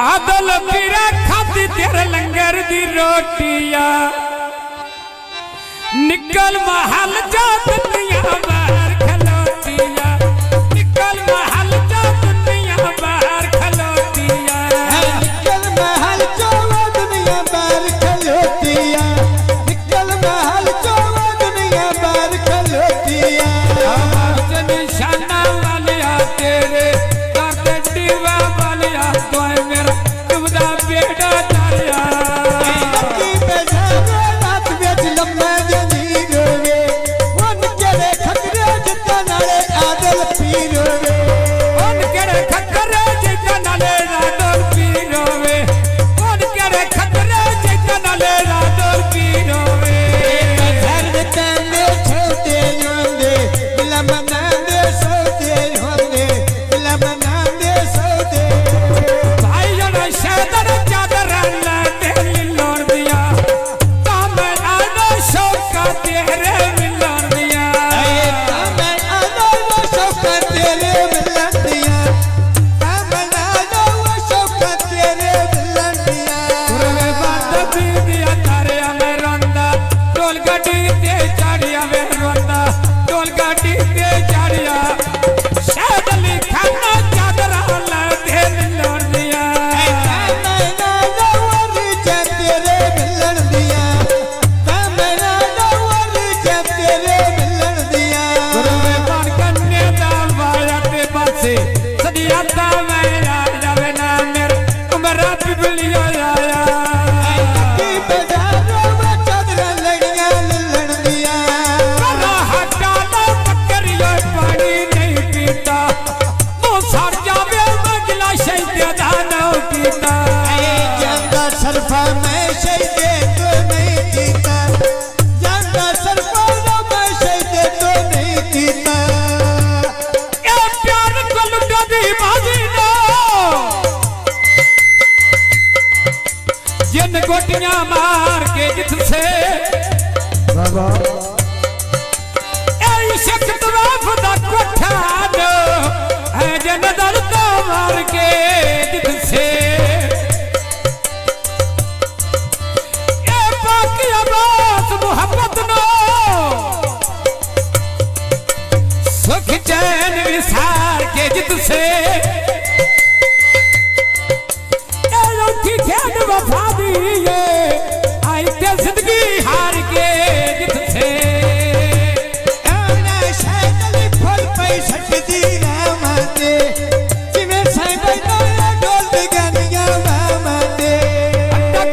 आदल पीरा खाती तेरे लंगर दी रोटिया निकल महल जा दुनिया बाहर खलोतिया निकल महल जा दुनिया बाहर खलोतिया निकल महल जा दुनिया बाहर खलोतिया निकल महल जा दुनिया बाहर खलोतिया निशाना वालिया तेरे दर्द दीवा वालिया तो मेरा तुमदा बेटा तारिया गोटियां मार के जित से बाबा ऐ शक्त वाफदा कोठा दो है जन दर तो मार के जित से ए बाकी आवाज मोहब्बत नो सुख चैन विसार के जित से वफा दिए आई ते जिंदगी हार के जित से शैतली फल पे सकती रामते जिमें साइबे डोल दिगनिया मामते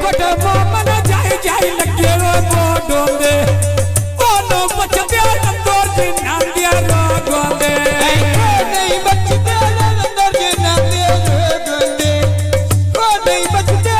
कोट मोमन जाई जाई लगे वो डोंदे ओ नो बचदे अंदर जी नाम दिया रो गोंदे नहीं बचदे अंदर जी नाम दिया रो गोंदे ओ नहीं बचदे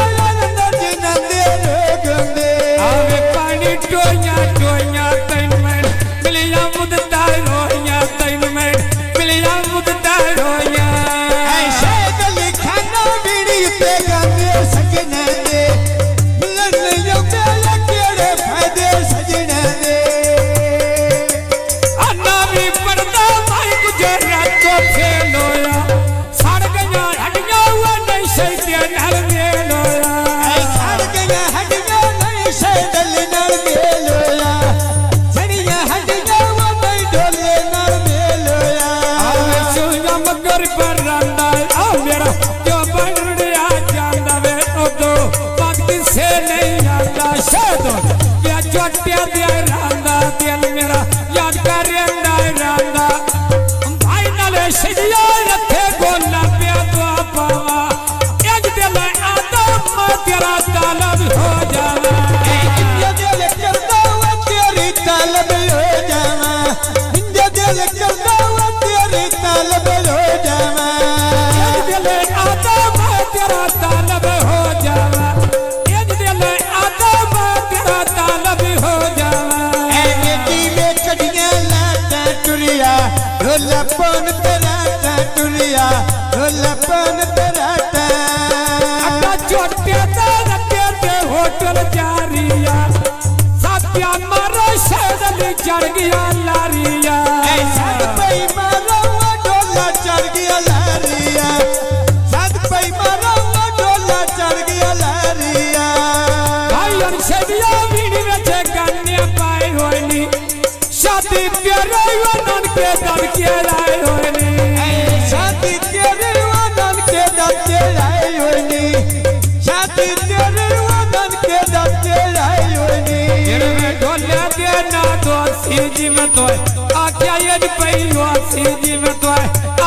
लपन तराटा टुरिया लपन तराटा अड्डा छोटे ते होटल जारिया साथिया मारो सैदली चढ़ गया लारिया साथ पई मारो डोला चढ़ गया लारिया साथ पई मारो दाते लाए होए नी शादी तेरे वादन के दाते लाए होए नी शादी तेरे वादन के दाते लाए होए नी तेरे में ढोले देना तो सीजी में तो आख्या यज पइयो सीजी में तो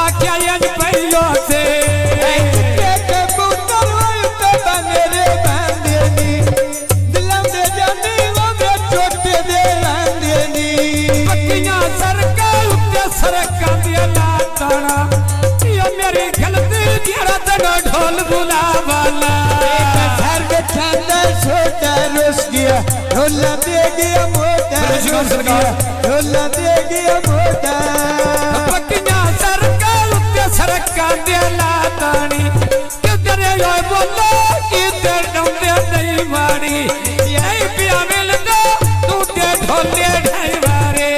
आख्या यज पइयो से मेरी गलती तेरा तनो ढोल बुलावाला घर में छाता छोटा रुस गया ढोला दे गया मोटा ढोला दे गया मोटा पक्कियां सरकार उत्ते सरकार देला तानी किधर यो बोलो किधर डोंदे नहीं मारी यही पिया मिलदा तू ते ढोले ढाई मारे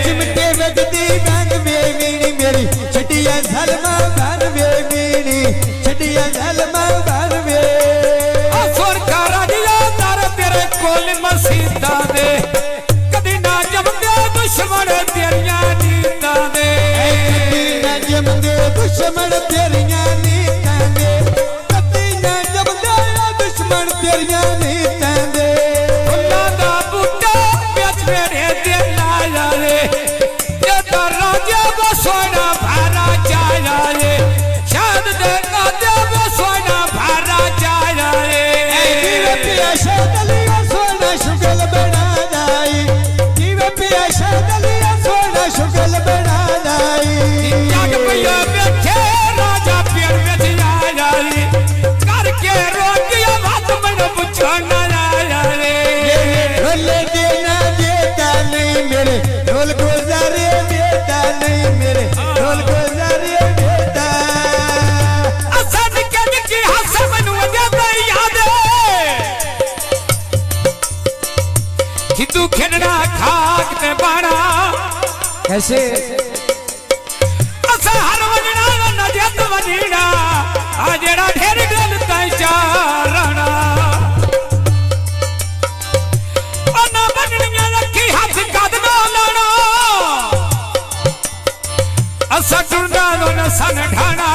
चिमटे बजदी गान में मीनी मेरी छटिया झलमा गान में मीनी छटिया झलमा गान में असुर का राजिया तार तेरे कोल मसीदा दे कदी ना जमदे दुश्मन तेरिया नीता दे कदी ना जमदे दुश्मन तेरिया नीता दे कदी ना जमदे दुश्मन तेरिया नीता दे खुदा दा बूटा बेच मेरे दिल लाया रे ये तो राजा वो सोना भारा जाया रे शाद दे कादे वो सोना भारा जाया रे जीवे पिया शादलिया सोना शुगल बना जाई जीवे पिया शादलिया सोना शुगल बना जाई जग पिया बैठे राजा पीर बेच आया रे करके रोटियां भात मन बुझाना आया रे ढोले देना देता नहीं मेरे ढोल गुजारे देता नहीं मेरे ढोल गुजारे देता असन के निकी हसन वजदा याद कि तू खेलना खाक ते बाड़ा कैसे असा हर वजना न जत वनीना आ जेड़ा ढेर गल ताई चारणा ओना बननिया रखी हाथ कद ना लाना असा टुरना न सन ढाना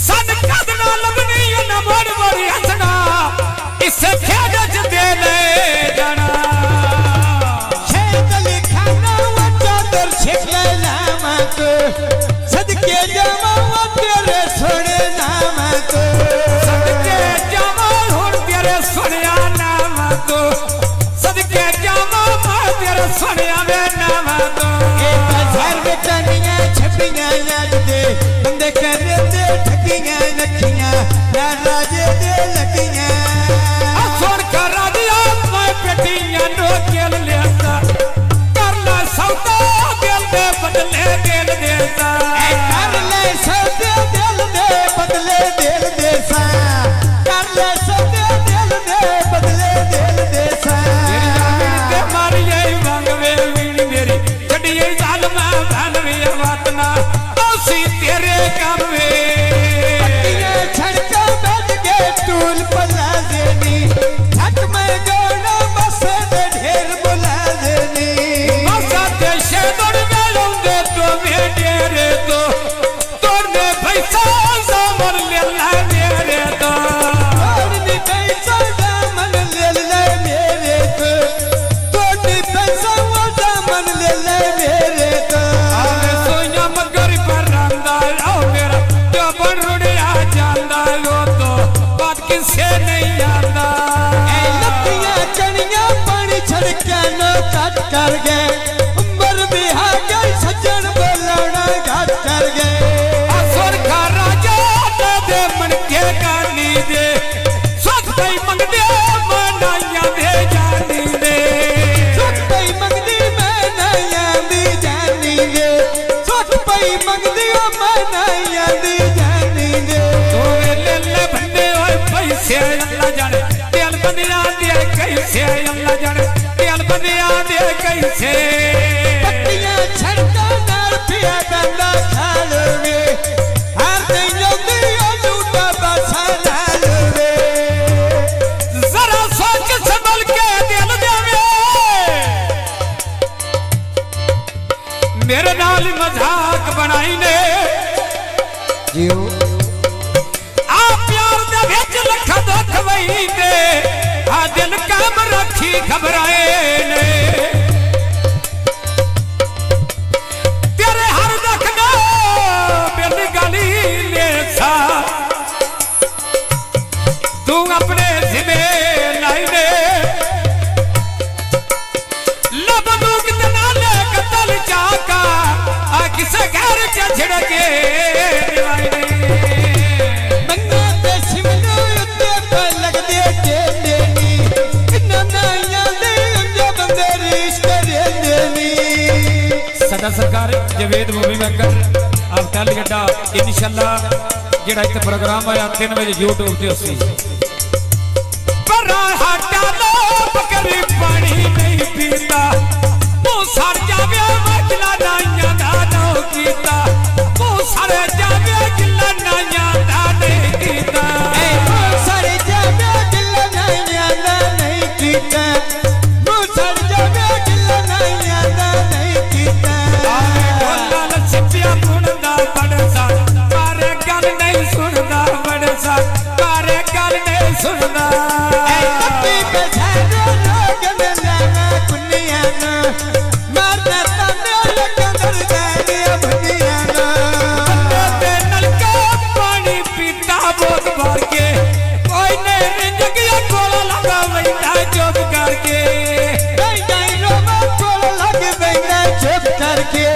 सन कद ना लगनी न मोड़ मोड़ी हसना इसे खेद च दे ले जाना शेतली खाना वो चादर छिकले नामा को सदके जामा वो तेरे सोने नामा को सदके जामा होर तेरे सोनिया नाम तो सदके जामा मां तेरे सोनिया वे नाम तो एक हजार में टनिया छपियां याद दे बंदे कर दे ठगियां नखियां ना राजे दे लगियां असुर का राजिया मैं पेटियां नो केल लेता कर ला सौदा दिल दे बदले दिल देता कर ले सौदे दिल दे बदले दिल देसा कर ले सौदे दिल दे बदले दिल देसा तेरी जान ते मारी यही मंगवे वीणी मेरी छड़िए जालमा भानवे वातना ओसी तेरे काम वे पट्टियां छड़का बैठ के टूल पला देनी छत में गौना बसे दे ढेर बुला देनी मसा देशे दौड़ वेलौंदे तो मेरे तो तोड़ने पैसा सामर लेला मेरे तो तोड़नी पैसा दामन ले ले मेरे को तोड़नी पैसा वो दामन ले ले मेरे को आवे सोया मगर बरांदा आओ मेरा जो बन रुड़िया ਜਾਂਦਾ लो तो बात किसे नहीं आता ऐ लत्तियां कणियां पानी छड़का नो कट कर गए उम्र बिहा गई सज्जन बोलना घाट कर गए असुर का राजा दे मन के गानी दे सुख पई मंगदे मनाया दे जानी दे सुख पई मंगदी मैं नया दी जानी दे सुख पई मंगदी ओ मैं नया दी जानी दे तो ले ले बंदे ओए पैसे अल्लाह जाने तेल बंदियां दे कैसे अल्लाह जाने तेल बंदियां दे कैसे पट्टियां छड़का नाल पिया बंदा खाल वे हर दिन जोंदी ओ झूठा बसा लाल वे जरा सोच संभल के दिल देवे जियो आ प्यार दे विच लख दुख वहींदे आ दिल काम रखी घबराए ने तेरे हर दुख दा बिल गली ले सा तू अपने जिम्मे लाई दे लब तू कितना ले कतल चाका आ किसे घर च छिड़के दिवाई मंगा ते सिमरू उत्ते पर लगदे टेंडे नी इन्ना नाइयां दे जो बंदे रिश्ते रेंदे नी सदा सरकार जवेद मूवी मेकर आप टल गड्ढा इंशाअल्लाह जेड़ा इत्थे प्रोग्राम आया 3 बजे YouTube ते उसी पर हटा लो बकरी पानी नहीं पीता तू सर जावे मजला नाइयां दा नो कीता तू सर जावे गिला नाइयां दा नहीं कीता सारे जावे गिला नाइयां दा नहीं कीता सर जावे गिला नाइयां दा नहीं कीता गल सिप्पिया मुंडा बड़सा मारे गल नहीं सुनदा बड़सा मारे गल नहीं सुनदा लपी बजारो लोग मिलना कुनिया ना मारना तने लकंदर जानिया भनिया ना ते नलका पानी पीता बोत भर के कोई नहीं जगिया कोला लगा बैठा चुप करके डाई रोमा कोल लग बैठा चुप करके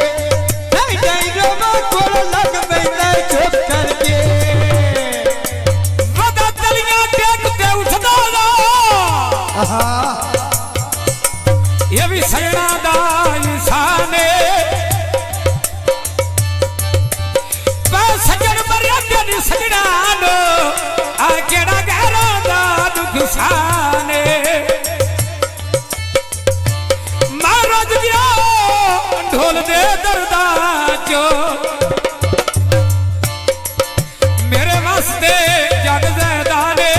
डाई रोमा कोल लग बैठा चुप करके वदा तलियां टेक ते उठदा ला ये भी सजना दा इंसान सजन मरिया तेरी सजना नो आ केड़ा गहरा दा दुख साने महाराज दिया ढोल दे दर्दा चो मेरे वास्ते जग ज़ैदाने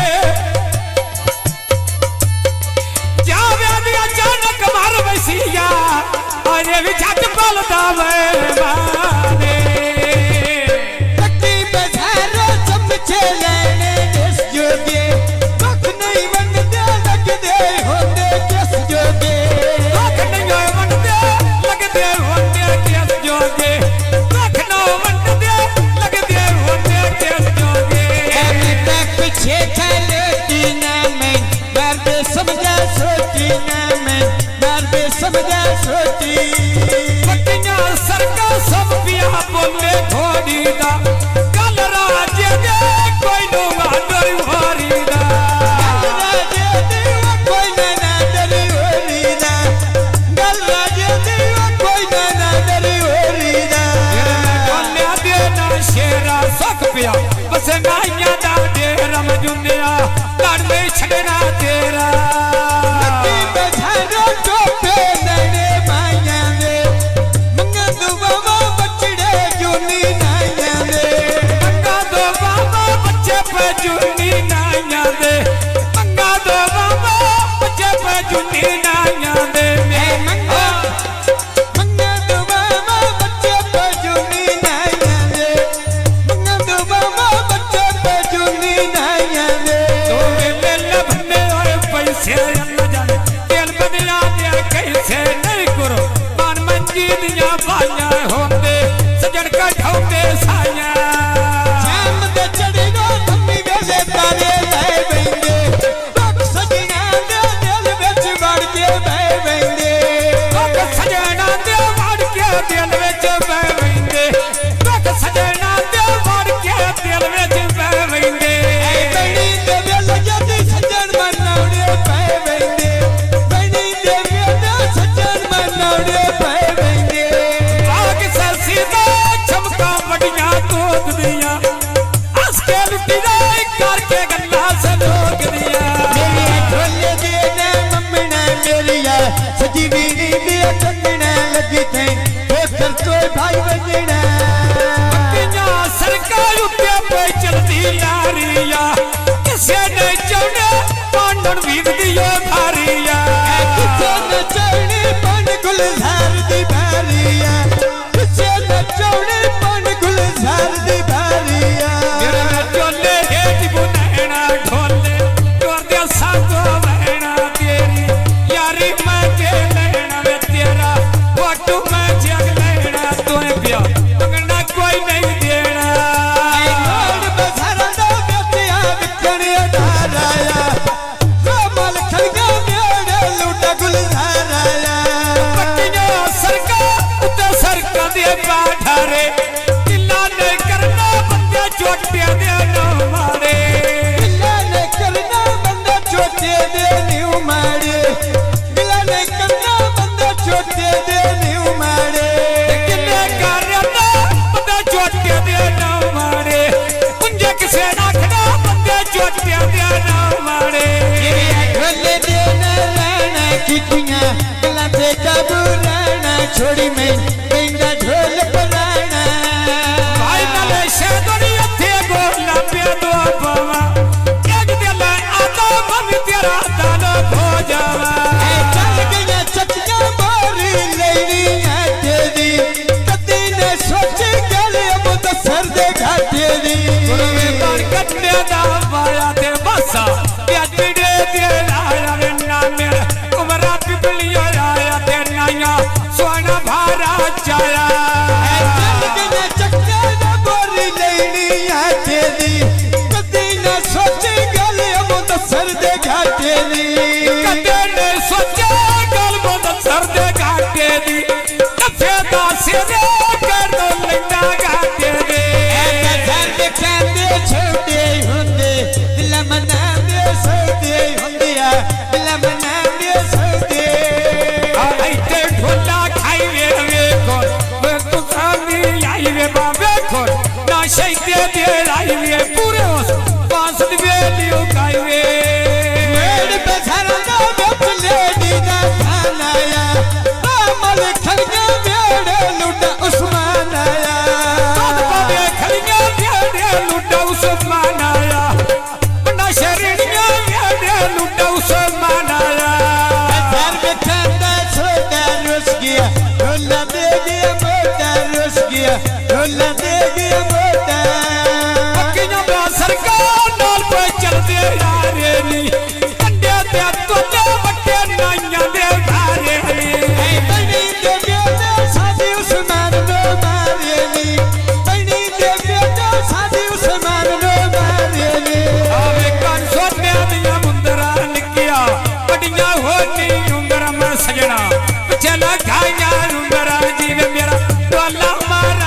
जावे दी अचानक मार वसीया अरे भी झट पलदा माने लकी बजारो चमचे लेने जिस जोगे दुख नहीं मंगदे लगदे होंदे किस जोगे दुख नहीं वंडदे लगदे होंदे किस जोगे दुख ना वंडदे लगदे होंदे किस जोगे अभी तक पीछे खलोती ना मैं दर्द समझा सोती ना मैं दर्द समझा सोती पट्टियां सरका सब पिया बोले थोड़ी दा कल राजे दे कोई नो आदर होरी दा गल राजे देवा कोई ना डरी होरी दा गल राजे देवा कोई ना डरी होरी दा कोन्या दे ना शेरा सख पिया बस नाइयां दा डेरा मजुंदिया लड़ में छड़ना तेरा लकी बजारो टोपे नैने माया दे मंगा दुबावा बचड़े जूनी नाया दे मंगा दो बाबा बच्चे पे जुनी नाइयां दे मंगा दो बाबा बच्चे पे जुनी नाइयां दे मंगा दुबावा बच्चे पे जूनी नाया दे मंगा दुबावा बच्चे पे जूनी नाया दे तो मेले लभने और पैसे अल्लाह जाने तेल बदला दिया कैसे नहीं करो मान मंजी दिया बाया होंदे सजन का ढौंदे साया शाम दे चढ़ी नो थम्मी वेले तारे लै बैंदे दुख सजना दे दिल विच वड़ के बह बैंदे दुख सजना दे वड़ के दिल विच बह बैंदे दुख सजना दे वड़ के दिल विच बह बैंदे बनी दे वेल जदी सजन मनाउड़े पै बैंदे बनी दे वेल सजन मनाउड़े पै बैंदे आग से सीधा चमका बड़ियां दूध दिया हंस के लुटी रे करके गल्ला से लोग दिया मेरी ढोले दे ना मम्मना मेरिया सजी बीनी दे कंगना लगी थे होकर तो भाई बजना पक्कियां सरकार उत्ते पे चलती लारिया किसे ने चौने पांडन वीग दियो भारिया किसे न चौड़ी पन गुलजार दी भारिया किसे न चौड़ी पन गुलजार दी भारिया मिठिया गल्लां ते काबू रहना छोड़ी मैं कहंदा ढोल पराना भाई नाले शेदरी हथे गोला पे दो पावा एक दिल आता मन तेरा दान हो जावा चल गया चचिया बोरी लेनी तेरी कदी ने सोच गल अब तो सर दे घाटे दी गुरवे बार कटने दा वाया ते बसा या टिडे ते आया रे नामे उमरा पिपलियो आया ते नाया सोना भारा जाया चल गया चचिया बोरी लेनी तेरी कदी ने सोच गल अब तो सर दे घाटे दी कदे ने सोचा गल बंद सर दे घाटे दी कफे दा सिरे कर दो लंडा घाटे दी घर दे खांदे छोटे हुंदे दिल मनांदे सौदे हुंदिया दिल मनांदे सौदे आईते ढोला खाई वे को तू सामी आई वे बाबे को ना शैते दे आई वे पूरे पांच दे लियो खाई वे मेड़ पे झरना बेपले दीदा खानाया मामल खड़गा बेड़े लुटा उस्मान आया बाबे खलिया दे लुटा उस्मान आया ना शरीरिया दे लुटा उस्मान आया घर में खांदा छोटा रुस गया ढोला दे दिया मोटा रुस गया ढोला दे दिया मोटा पक्कियां दा सरकार नाल पे चलदे यारे नी कंडे ते तोले बट्टे नाइयां दे घारे नी बनी दे बेटा सादी उस्मान नो मारेली बनी दे बेटा सादी उस्मान नो मारेली आवे कान सोने दियां मुंदरा निकिया बड़ियां होनी उम्र में सजना